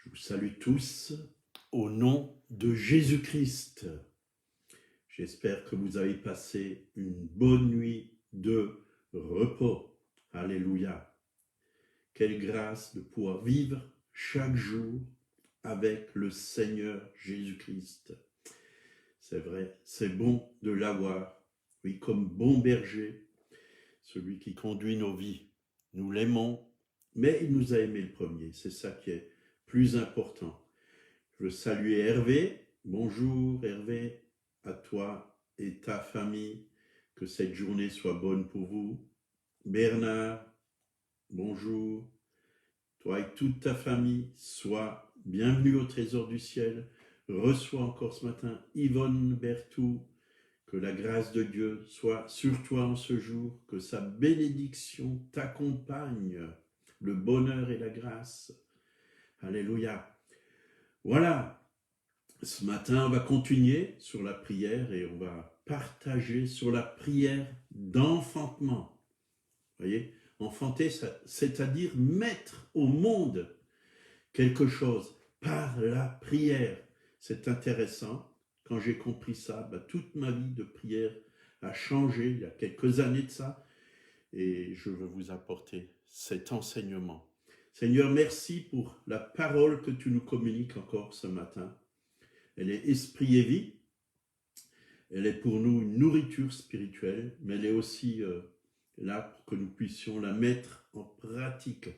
Je vous salue tous au nom de Jésus-Christ. J'espère que vous avez passé une bonne nuit de repos. Alléluia. Quelle grâce de pouvoir vivre chaque jour avec le Seigneur Jésus-Christ. C'est vrai, c'est bon de l'avoir, oui, comme bon berger, celui qui conduit nos vies. Nous l'aimons, mais il nous a aimés le premier. C'est ça qui est plus important. Je veux saluer Hervé. Bonjour Hervé, à toi et ta famille. Que cette journée soit bonne pour vous. Bernard, bonjour. Toi et toute ta famille, sois bienvenue au trésor du ciel. Reçois encore ce matin Yvonne Berthou. Que la grâce de Dieu soit sur toi en ce jour. Que sa bénédiction t'accompagne. Le bonheur et la grâce. Alléluia. Voilà. Ce matin, on va continuer sur la prière et on va partager sur la prière d'enfantement. Vous voyez, enfanter, c'est-à-dire mettre au monde quelque chose par la prière. C'est intéressant. Quand j'ai compris ça, toute ma vie de prière a changé il y a quelques années de ça et je veux vous apporter cet enseignement. Seigneur, merci pour la parole que tu nous communiques encore ce matin. Elle est esprit et vie. Elle est pour nous une nourriture spirituelle, mais elle est aussi là pour que nous puissions la mettre en pratique.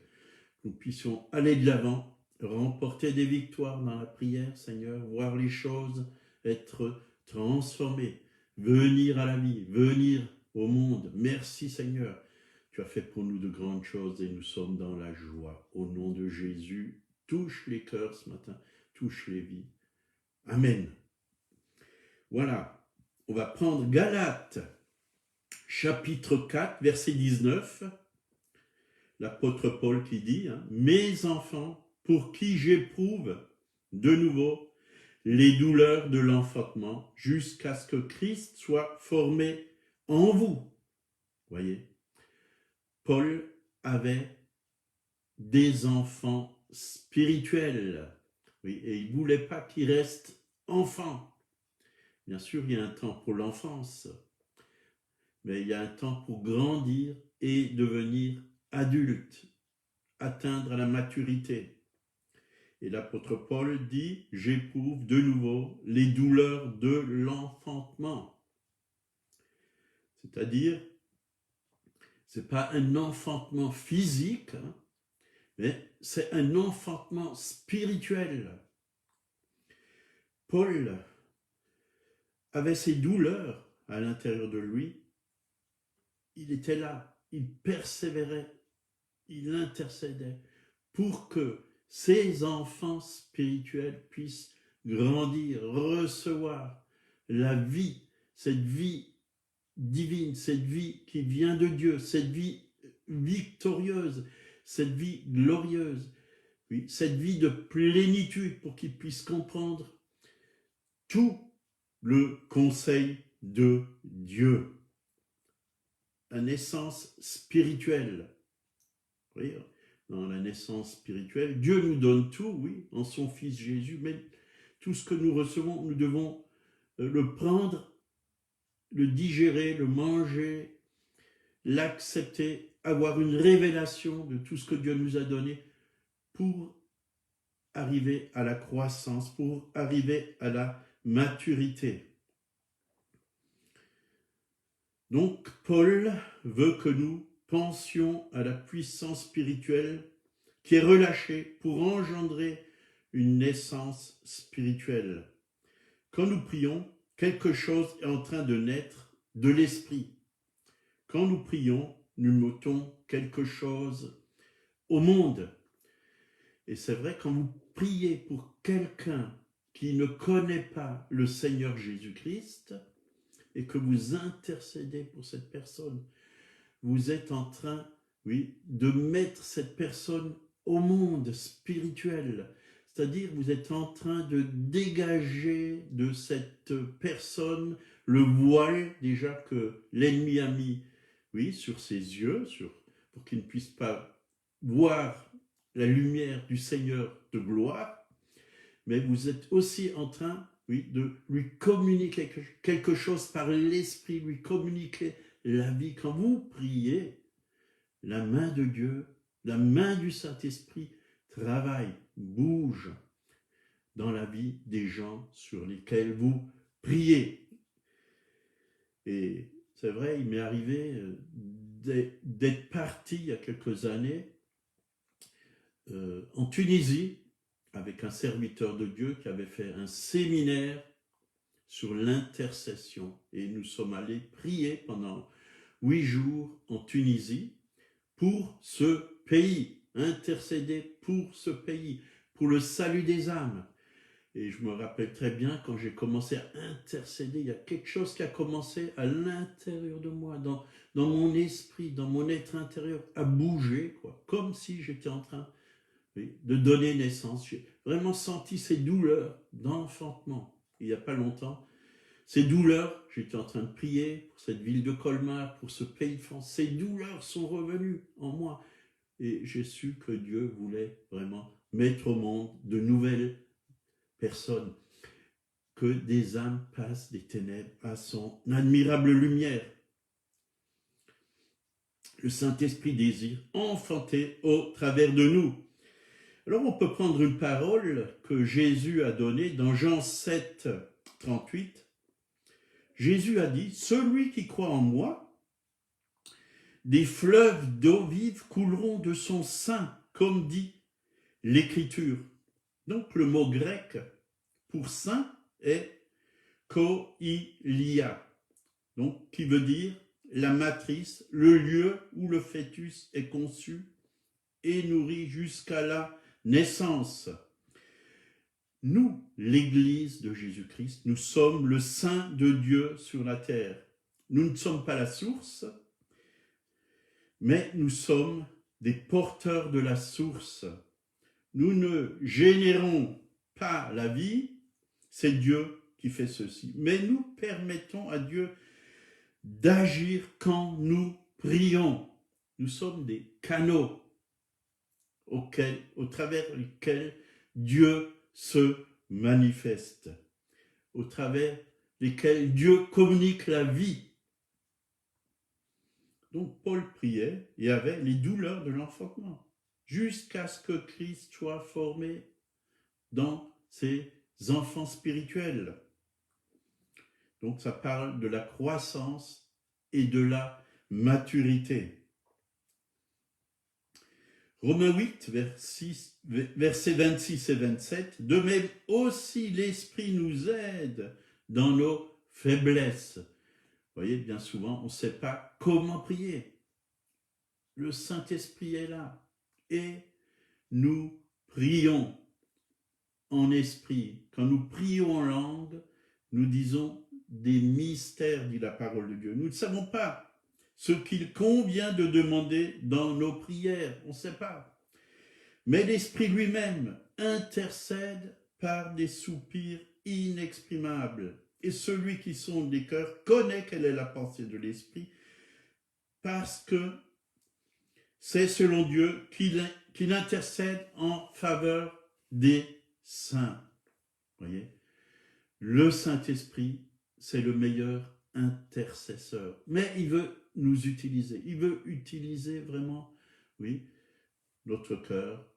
Nous puissions aller de l'avant, remporter des victoires dans la prière, Seigneur, voir les choses être transformées, venir à la vie, venir au monde. Merci, Seigneur. Tu as fait pour nous de grandes choses et nous sommes dans la joie. Au nom de Jésus, touche les cœurs ce matin, touche les vies. Amen. Voilà, on va prendre Galates, chapitre 4, verset 19. L'apôtre Paul qui dit, « Mes enfants, pour qui j'éprouve de nouveau les douleurs de l'enfantement, jusqu'à ce que Christ soit formé en vous. » Voyez, Paul avait des enfants spirituels, oui, et il ne voulait pas qu'ils restent enfants. Bien sûr, il y a un temps pour l'enfance, mais il y a un temps pour grandir et devenir adulte, atteindre la maturité. Et l'apôtre Paul dit, « J'éprouve de nouveau les douleurs de l'enfantement. » C'est-à-dire, ce n'est pas un enfantement physique, mais c'est un enfantement spirituel. Paul avait ces douleurs à l'intérieur de lui. Il était là, il persévérait, il intercédait pour que ses enfants spirituels puissent grandir, recevoir la vie, cette vie divine, cette vie qui vient de Dieu, cette vie victorieuse, cette vie glorieuse, oui, cette vie de plénitude pour qu'ils puissent comprendre tout le conseil de Dieu. La naissance spirituelle. Vous voyez, dans la naissance spirituelle, Dieu nous donne tout, oui, en son Fils Jésus, mais tout ce que nous recevons, nous devons le prendre, le digérer, le manger, l'accepter, avoir une révélation de tout ce que Dieu nous a donné pour arriver à la croissance, pour arriver à la maturité. Donc, Paul veut que nous pensions à la puissance spirituelle qui est relâchée pour engendrer une naissance spirituelle. Quand nous prions, quelque chose est en train de naître de l'esprit. Quand nous prions, nous mettons quelque chose au monde. Et c'est vrai, quand vous priez pour quelqu'un qui ne connaît pas le Seigneur Jésus-Christ et que vous intercédez pour cette personne, vous êtes en train, oui, de mettre cette personne au monde spirituel. C'est-à-dire, vous êtes en train de dégager de cette personne le voile déjà que l'ennemi a mis, oui, sur ses yeux, pour qu'il ne puisse pas voir la lumière du Seigneur de gloire. mais vous êtes aussi en train, oui, de lui communiquer quelque chose par l'Esprit, lui communiquer la vie. Quand vous priez, la main de Dieu, la main du Saint-Esprit travaille, bouge dans la vie des gens sur lesquels vous priez. Et c'est vrai, il m'est arrivé d'être parti il y a quelques années en Tunisie avec un serviteur de Dieu qui avait fait un séminaire sur l'intercession. Et nous sommes allés prier pendant 8 jours en Tunisie pour ce pays, intercéder pour ce pays, pour le salut des âmes. Et je me rappelle très bien quand j'ai commencé à intercéder, il y a quelque chose qui a commencé à l'intérieur de moi, dans mon esprit, dans mon être intérieur, à bouger, quoi, comme si j'étais en train, oui, de donner naissance. J'ai vraiment senti ces douleurs d'enfantement. Il n'y a pas longtemps, ces douleurs, j'étais en train de prier pour cette ville de Colmar, pour ce pays de France. Ces douleurs sont revenues en moi. Et j'ai su que Dieu voulait vraiment mettre au monde de nouvelles personnes, que des âmes passent des ténèbres à son admirable lumière. Le Saint-Esprit désire enfanter au travers de nous. Alors on peut prendre une parole que Jésus a donnée dans Jean 7, 38. Jésus a dit, « Celui qui croit en moi, des fleuves d'eau vive couleront de son sein, comme dit l'Écriture. » Donc le mot grec pour sein est koilia, donc qui veut dire la matrice, le lieu où le fœtus est conçu et nourri jusqu'à la naissance. Nous, l'Église de Jésus-Christ, nous sommes le sein de Dieu sur la terre. Nous ne sommes pas la source, mais nous sommes des porteurs de la source. Nous ne générons pas la vie, c'est Dieu qui fait ceci. Mais nous permettons à Dieu d'agir quand nous prions. Nous sommes des canaux au travers lesquels Dieu se manifeste, au travers lesquels Dieu communique la vie. Donc Paul priait et avait les douleurs de l'enfantement, jusqu'à ce que Christ soit formé dans ses enfants spirituels. Donc ça parle de la croissance et de la maturité. Romains 8, versets 26 et 27, de même aussi l'Esprit nous aide dans nos faiblesses. Vous voyez, bien souvent, on ne sait pas comment prier. Le Saint-Esprit est là et nous prions en esprit. Quand nous prions en langue, nous disons des mystères, dit la parole de Dieu. Nous ne savons pas ce qu'il convient de demander dans nos prières, on ne sait pas. Mais l'Esprit lui-même intercède par des soupirs inexprimables. Et celui qui sonde les cœurs connaît quelle est la pensée de l'Esprit, parce que c'est selon Dieu qu'il intercède en faveur des saints. Voyez, le Saint-Esprit, c'est le meilleur intercesseur. Mais il veut nous utiliser. Il veut utiliser vraiment, oui, notre cœur,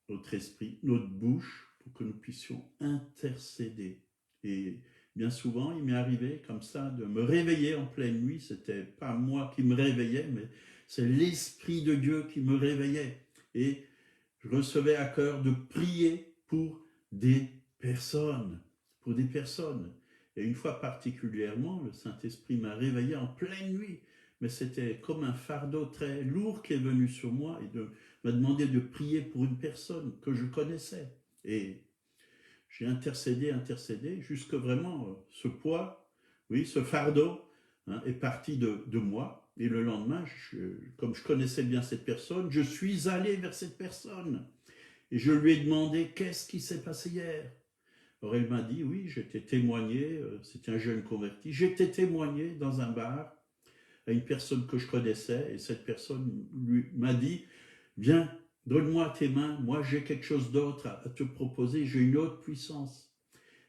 notre esprit, notre bouche, pour que nous puissions intercéder. Et bien souvent, il m'est arrivé comme ça de me réveiller en pleine nuit. C'était pas moi qui me réveillais, mais c'est l'Esprit de Dieu qui me réveillait. Et je recevais à cœur de prier pour des personnes. Pour des personnes. Et une fois particulièrement, le Saint-Esprit m'a réveillé en pleine nuit. Mais c'était comme un fardeau très lourd qui est venu sur moi et m'a demandé de prier pour une personne que je connaissais. Et j'ai intercédé, jusque vraiment ce poids, oui, ce fardeau est parti de moi. Et le lendemain, comme je connaissais bien cette personne, je suis allé vers cette personne. Et je lui ai demandé, qu'est-ce qui s'est passé hier ? Alors elle m'a dit, oui, j'étais témoigné, c'était un jeune converti, j'étais témoigné dans un bar à une personne que je connaissais, et cette personne m'a dit, viens donne-moi tes mains, moi j'ai quelque chose d'autre à te proposer, j'ai une autre puissance.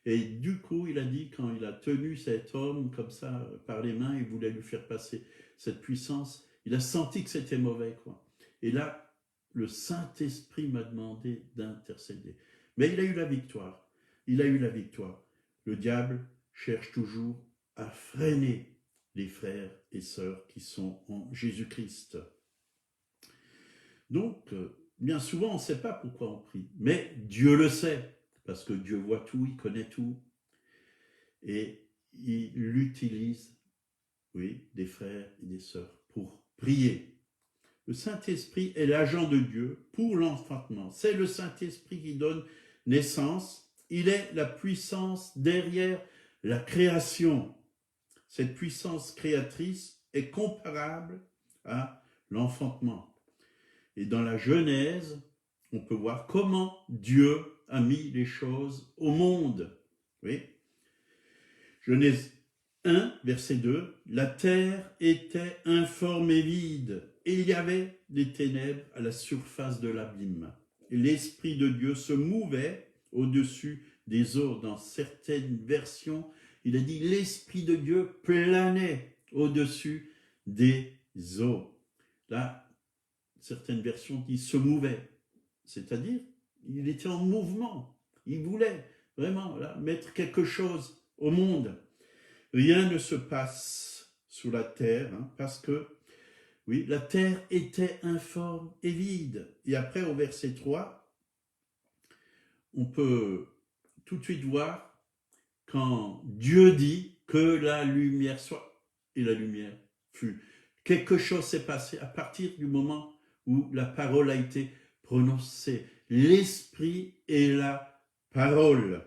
Et du coup, il a dit, quand il a tenu cet homme comme ça par les mains, il voulait lui faire passer cette puissance, il a senti que c'était mauvais, quoi. Et là, le Saint-Esprit m'a demandé d'intercéder. Mais il a eu la victoire. Il a eu la victoire. Le diable cherche toujours à freiner les frères et sœurs qui sont en Jésus-Christ. Donc, bien souvent, on ne sait pas pourquoi on prie, mais Dieu le sait, parce que Dieu voit tout, il connaît tout, et il utilise, oui, des frères et des sœurs pour prier. Le Saint-Esprit est l'agent de Dieu pour l'enfantement. C'est le Saint-Esprit qui donne naissance. Il est la puissance derrière la création. Cette puissance créatrice est comparable à l'enfantement. Et dans la Genèse, on peut voir comment Dieu a mis les choses au monde. Oui. Genèse 1, verset 2, « La terre était informe et vide, et il y avait des ténèbres à la surface de l'abîme. Et l'Esprit de Dieu se mouvait au-dessus des eaux. » Dans certaines versions, il a dit « L'Esprit de Dieu planait au-dessus des eaux. » Là, certaines versions disent « se mouvait », c'est-à-dire il était en mouvement. Il voulait vraiment là, mettre quelque chose au monde. Rien ne se passe sous la terre, parce que, oui, la terre était informe et vide. Et après, au verset 3, on peut tout de suite voir quand Dieu dit que la lumière soit, et la lumière fut. Quelque chose s'est passé à partir du moment où la parole a été prononcée. L'esprit est la parole.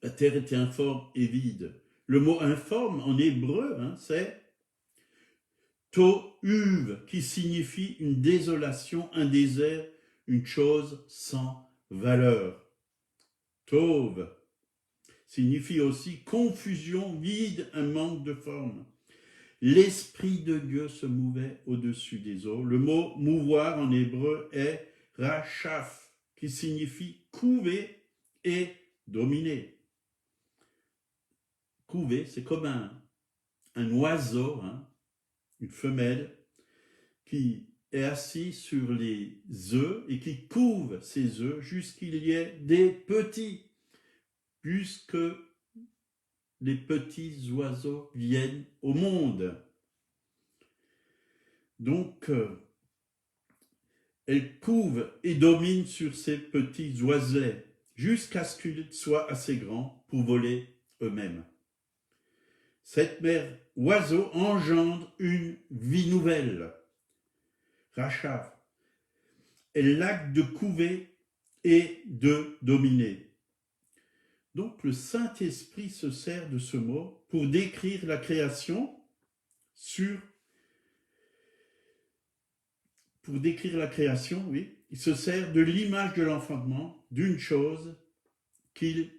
La terre était informe et vide. Le mot informe en hébreu, c'est tohuv, qui signifie une désolation, un désert, une chose sans valeur. Tov signifie aussi confusion, vide, un manque de forme. L'Esprit de Dieu se mouvait au-dessus des eaux. Le mot mouvoir en hébreu est rachaf, qui signifie couver et dominer. Couver, c'est comme un oiseau, une femelle, qui est assis sur les œufs et qui couve ses œufs jusqu'il y ait des petits, puisque les petits oiseaux viennent au monde. Donc, elle couve et domine sur ces petits oiselets jusqu'à ce qu'ils soient assez grands pour voler eux-mêmes. Cette mère oiseau engendre une vie nouvelle. Rachav est l'acte de couver et de dominer. Donc le Saint-Esprit se sert de ce mot pour décrire la création oui, il se sert de l'image de l'enfantement, d'une chose qu'il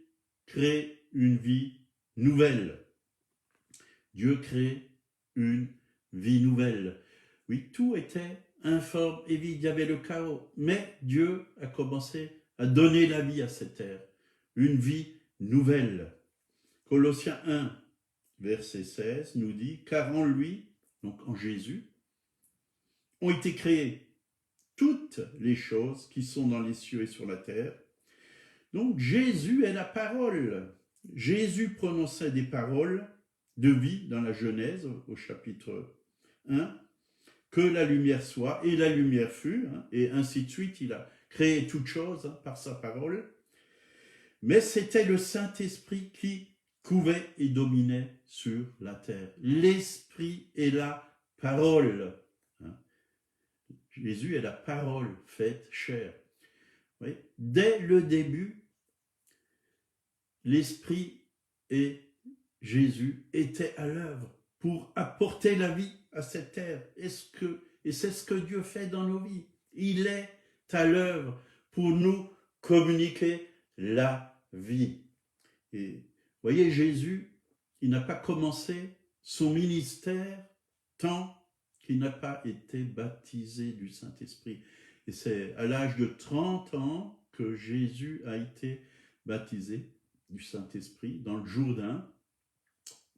crée une vie nouvelle. Dieu crée une vie nouvelle. Oui, tout était informe et vide, il y avait le chaos, mais Dieu a commencé à donner la vie à cette terre, une vie nouvelle. Colossiens 1, verset 16 nous dit « Car en lui, donc en Jésus, ont été créées toutes les choses qui sont dans les cieux et sur la terre. » Donc Jésus est la parole. Jésus prononçait des paroles de vie dans la Genèse, au chapitre 1, que la lumière soit, et la lumière fut, et ainsi de suite, il a créé toutes choses par sa parole. Mais c'était le Saint-Esprit qui couvait et dominait sur la terre. L'Esprit est la parole. Jésus est la parole faite chair. Oui. Dès le début, l'Esprit et Jésus étaient à l'œuvre pour apporter la vie à cette terre. Et c'est ce que Dieu fait dans nos vies. Il est à l'œuvre pour nous communiquer la vie. Et voyez, Jésus, il n'a pas commencé son ministère tant qui n'a pas été baptisé du Saint-Esprit. Et c'est à l'âge de 30 ans que Jésus a été baptisé du Saint-Esprit dans le Jourdain,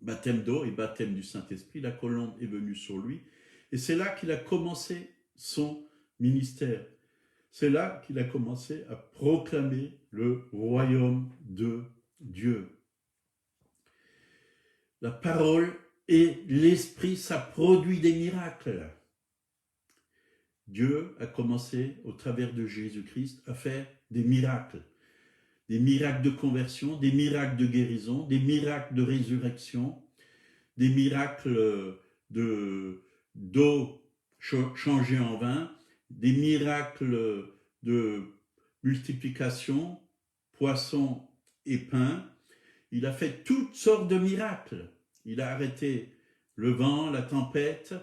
baptême d'eau et baptême du Saint-Esprit. La colombe est venue sur lui. Et c'est là qu'il a commencé son ministère. C'est là qu'il a commencé à proclamer le royaume de Dieu. La parole et l'esprit, ça produit des miracles. Dieu a commencé, au travers de Jésus-Christ, à faire des miracles de conversion, des miracles de guérison, des miracles de résurrection, des miracles d'eau changée en vin, des miracles de multiplication, poissons et pain. Il a fait toutes sortes de miracles. Il a arrêté le vent, la tempête.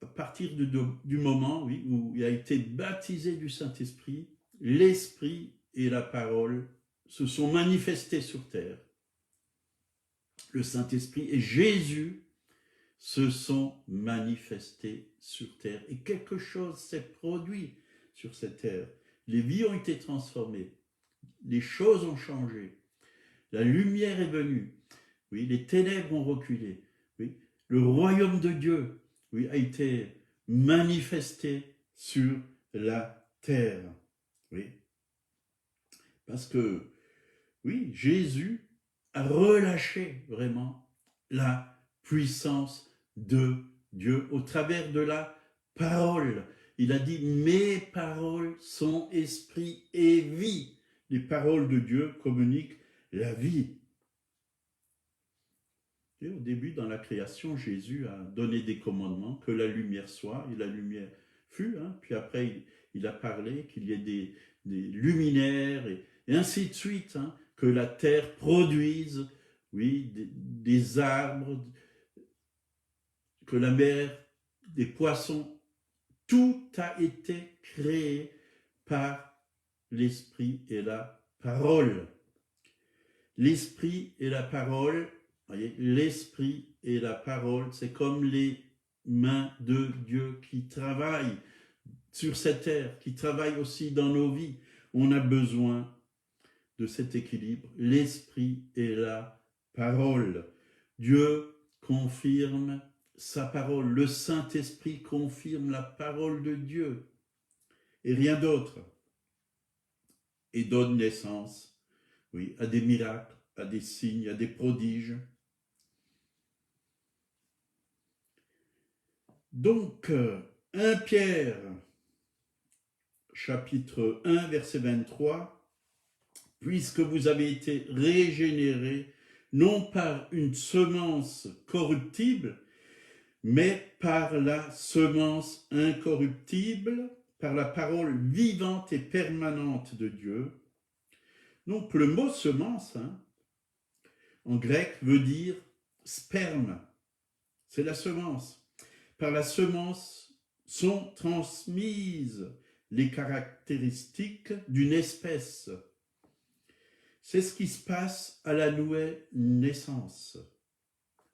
À partir du moment où il a été baptisé du Saint-Esprit, l'Esprit et la parole se sont manifestés sur terre. Le Saint-Esprit et Jésus se sont manifestés sur terre. Et quelque chose s'est produit sur cette terre. Les vies ont été transformées. Les choses ont changé. La lumière est venue. Oui, les ténèbres ont reculé. Oui, le royaume de Dieu, oui, a été manifesté sur la terre. Oui. Parce que, oui, Jésus a relâché vraiment la puissance de Dieu au travers de la parole. Il a dit, mes paroles sont esprit et vie. Les paroles de Dieu communiquent la vie. Et au début, dans la création, Jésus a donné des commandements, que la lumière soit, et la lumière fut. Puis après, il a parlé qu'il y ait des luminaires, et ainsi de suite, que la terre produise, oui, des arbres, que la mer, des poissons, tout a été créé par l'esprit et la parole. L'esprit et la parole, voyez, l'esprit et la parole, c'est comme les mains de Dieu qui travaillent sur cette terre, qui travaillent aussi dans nos vies. On a besoin de cet équilibre, l'esprit et la parole. Dieu confirme sa parole, le Saint-Esprit confirme la parole de Dieu et rien d'autre, et donne naissance, oui, à des miracles, à des signes, à des prodiges. Donc, 1 Pierre, chapitre 1, verset 23, « Puisque vous avez été régénérés, non par une semence corruptible, mais par la semence incorruptible, par la parole vivante et permanente de Dieu. » Donc, le mot semence, en grec, veut dire sperme. C'est la semence. Par la semence sont transmises les caractéristiques d'une espèce. C'est ce qui se passe à la nouvelle naissance.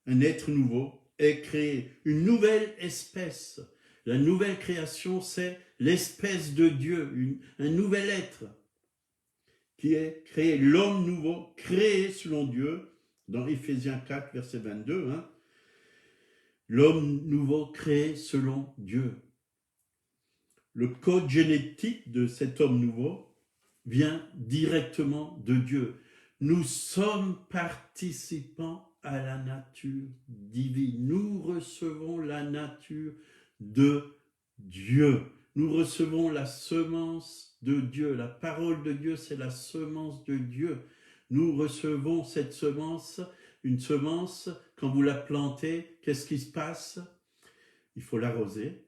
Un être nouveau est créé, une nouvelle espèce. La nouvelle création, c'est l'espèce de Dieu, un nouvel être qui est créé, l'homme nouveau, créé selon Dieu, dans Éphésiens 4, verset 22, l'homme nouveau créé selon Dieu. Le code génétique de cet homme nouveau vient directement de Dieu. Nous sommes participants à la nature divine. Nous recevons la nature de Dieu. Nous recevons la semence de Dieu. La parole de Dieu, c'est la semence de Dieu. Nous recevons cette semence, une semence, quand vous la plantez, qu'est-ce qui se passe? Il faut l'arroser.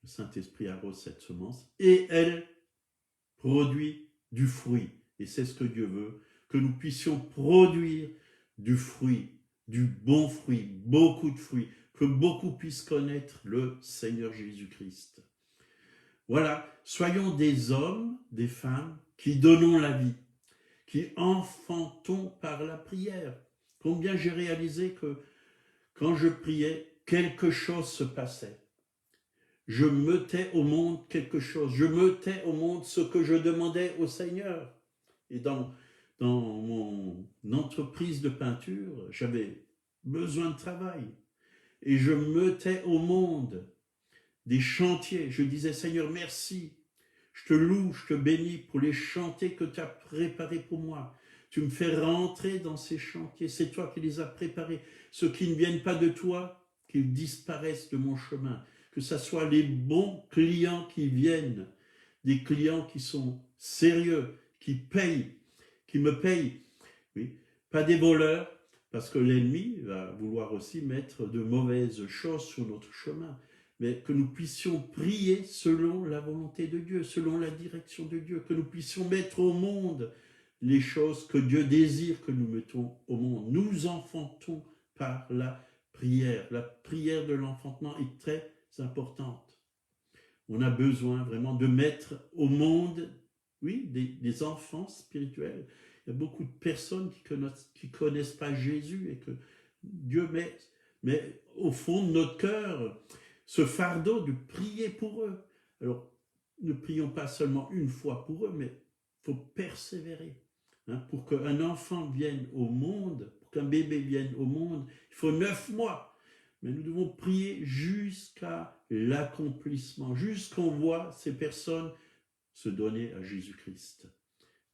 Le Saint-Esprit arrose cette semence et elle produit du fruit. Et c'est ce que Dieu veut, que nous puissions produire du fruit, du bon fruit, beaucoup de fruits, que beaucoup puissent connaître le Seigneur Jésus-Christ. Voilà, soyons des hommes, des femmes qui donnons la vie, qui enfantons par la prière. Combien j'ai réalisé que quand je priais, quelque chose se passait. Je mettais au monde quelque chose. Je mettais au monde ce que je demandais au Seigneur. Et dans mon entreprise de peinture, j'avais besoin de travail. Et je mettais au monde des chantiers. Je disais, Seigneur, merci. Je te loue, je te bénis pour les chantiers que tu as préparés pour moi. Tu me fais rentrer dans ces chantiers. C'est toi qui les as préparés. Ceux qui ne viennent pas de toi, qu'ils disparaissent de mon chemin. Que ce soit les bons clients qui viennent, des clients qui sont sérieux, qui payent, qui me payent. Oui, pas des voleurs, parce que l'ennemi va vouloir aussi mettre de mauvaises choses sur notre chemin. Mais que nous puissions prier selon la volonté de Dieu, selon la direction de Dieu, que nous puissions mettre au monde les choses que Dieu désire que nous mettons au monde. Nous enfantons par la prière. La prière de l'enfantement est très importante. On a besoin vraiment de mettre au monde, oui, des enfants spirituels. Il y a beaucoup de personnes qui connaissent pas Jésus et que Dieu met au fond de notre cœur ce fardeau de prier pour eux. Alors, ne prions pas seulement une fois pour eux, mais il faut persévérer. Pour qu'un enfant vienne au monde, pour qu'un bébé vienne au monde, il faut 9 mois. Mais nous devons prier jusqu'à l'accomplissement, jusqu'on voit ces personnes se donner à Jésus-Christ,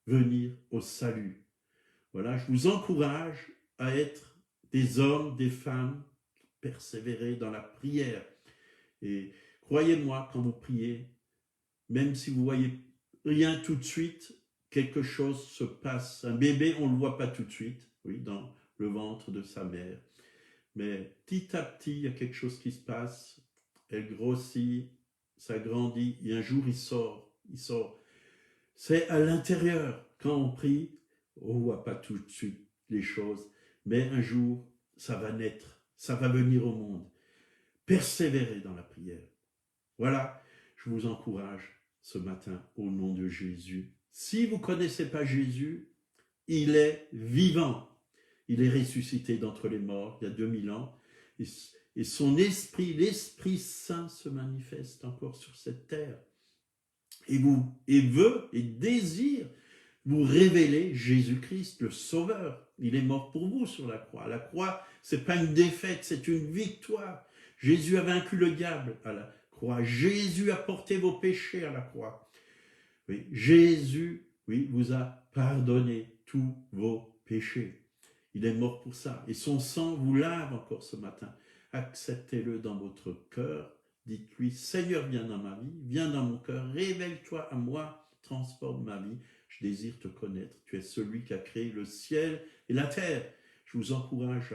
venir au salut. Voilà, je vous encourage à être des hommes, des femmes, persévérer dans la prière. Et croyez-moi, quand vous priez, même si vous voyez rien tout de suite, quelque chose se passe. Un bébé, on ne le voit pas tout de suite, oui, dans le ventre de sa mère. Mais petit à petit, il y a quelque chose qui se passe. Elle grossit, ça grandit, et un jour, il sort. C'est à l'intérieur. Quand on prie, on ne voit pas tout de suite les choses. Mais un jour, ça va naître, ça va venir au monde. Persévérez dans la prière. Voilà, je vous encourage ce matin au nom de Jésus. Si vous ne connaissez pas Jésus, il est vivant. Il est ressuscité d'entre les morts il y a 2000 ans. Et son esprit, l'Esprit Saint se manifeste encore sur cette terre. Et veut et désire vous révéler Jésus-Christ, le Sauveur. Il est mort pour vous sur la croix. La croix, ce n'est pas une défaite, c'est une victoire. Jésus a vaincu le diable à la croix. Jésus a porté vos péchés à la croix. Oui, Jésus, oui, vous a pardonné tous vos péchés. Il est mort pour ça. Et son sang vous lave encore ce matin. Acceptez-le dans votre cœur. Dites-lui, Seigneur, viens dans ma vie, viens dans mon cœur, révèle-toi à moi, transforme ma vie. Je désire te connaître. Tu es celui qui a créé le ciel et la terre. Je vous encourage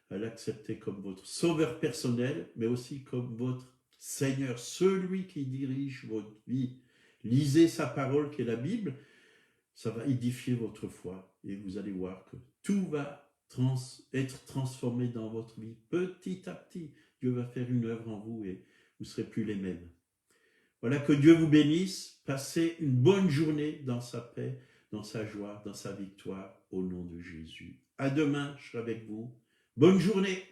à l'accepter comme votre sauveur personnel, mais aussi comme votre Seigneur, celui qui dirige votre vie. Lisez sa parole qui est la Bible, ça va édifier votre foi et vous allez voir que tout va être transformé dans votre vie. Petit à petit, Dieu va faire une œuvre en vous et vous ne serez plus les mêmes. Voilà, que Dieu vous bénisse. Passez une bonne journée dans sa paix, dans sa joie, dans sa victoire, au nom de Jésus. À demain, je serai avec vous. Bonne journée.